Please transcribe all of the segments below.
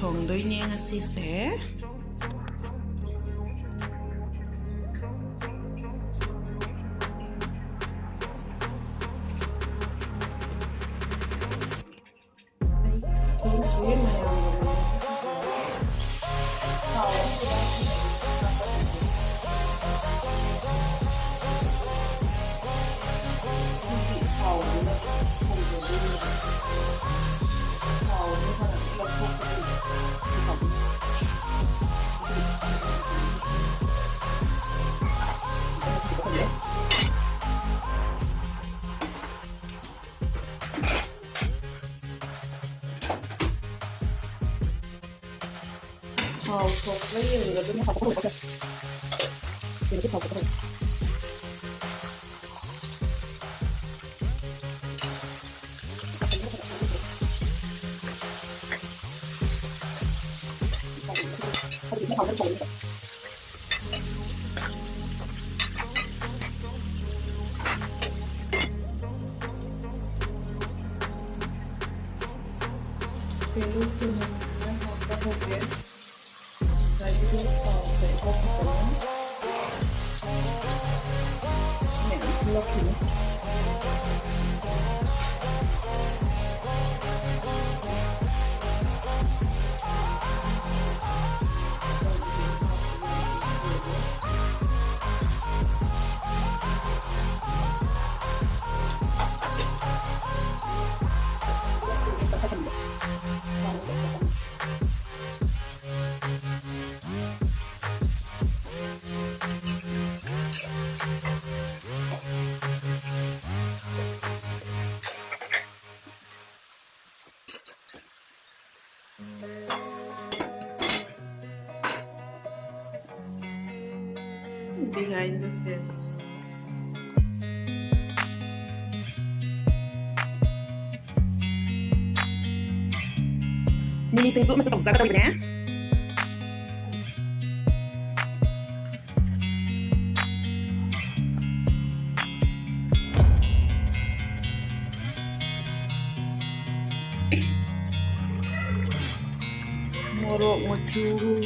ꯊꯣꯡꯗꯣꯏꯅꯦ ꯉꯁꯤꯁꯦ thảo thuộc với người tôi học không có tiền cái thảo của tôi thì lúc khi mình học các học viên và những lúc dạy học sinh mẹ lúc thì behind the scenes. Mini Singju masih tổng giá cái nhé. Morok macuru,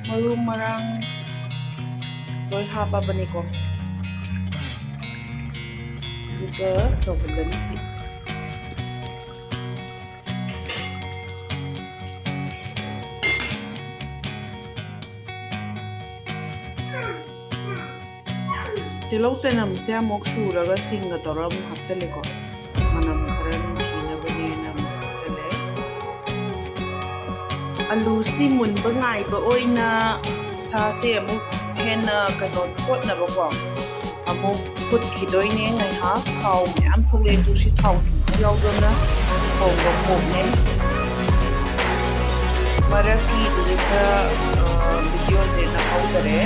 maru marang. Rồi haba bani ko juga sobrang sih Tilok sa nam siya moksura ga singa toram hapsale ko manam karan sina bani nam hapsale alu si mun bangai ba oina sa se mo hena kano thot na ba ko amo phut ki doi ne ngai ha thau me am thok le tu si thau yaw do na ko ko ko ne maraki du ka video de na hau kare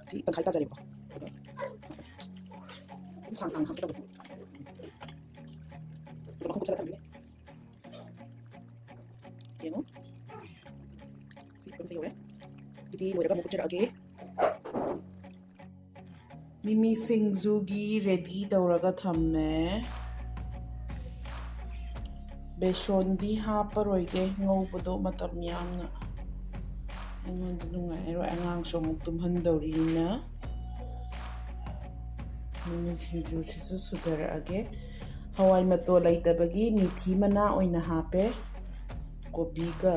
thì bằng khai ta ra đi bỏ sang sang không được nó không cho làm gì you know si con se yo jadi luego como cuchara aquí ꯃꯤꯃꯤ ꯁꯤꯡꯖꯨꯒꯤ ready ꯇꯧꯔꯒ ꯊꯝꯃꯦ ꯕꯦꯁꯣꯟꯗꯤ ꯍꯥꯞꯄꯔꯣꯏꯒꯦ ꯉꯧꯕꯗꯣ ꯃꯇꯝ ꯌꯥꯝꯅ ꯑꯩꯉꯣꯟꯗ ꯅꯨꯡꯉꯥꯏꯔꯣꯏ ꯑꯉꯥꯡꯁꯨ ꯑꯃꯨꯛ ꯇꯨꯝꯍꯟꯗꯧꯔꯤꯅ ꯃꯤꯃꯤ ꯁꯤꯡꯖꯨꯁꯤꯁꯨ ꯁꯨꯊꯔꯛꯑꯒꯦ ꯍꯋꯥꯏ ꯃꯇꯣꯟ ꯂꯩꯇꯕꯒꯤ ꯃꯤꯊꯤ ꯃꯅꯥ ꯑꯣꯏꯅ ꯍꯥꯞꯄꯦ ꯀꯣꯕꯤꯒ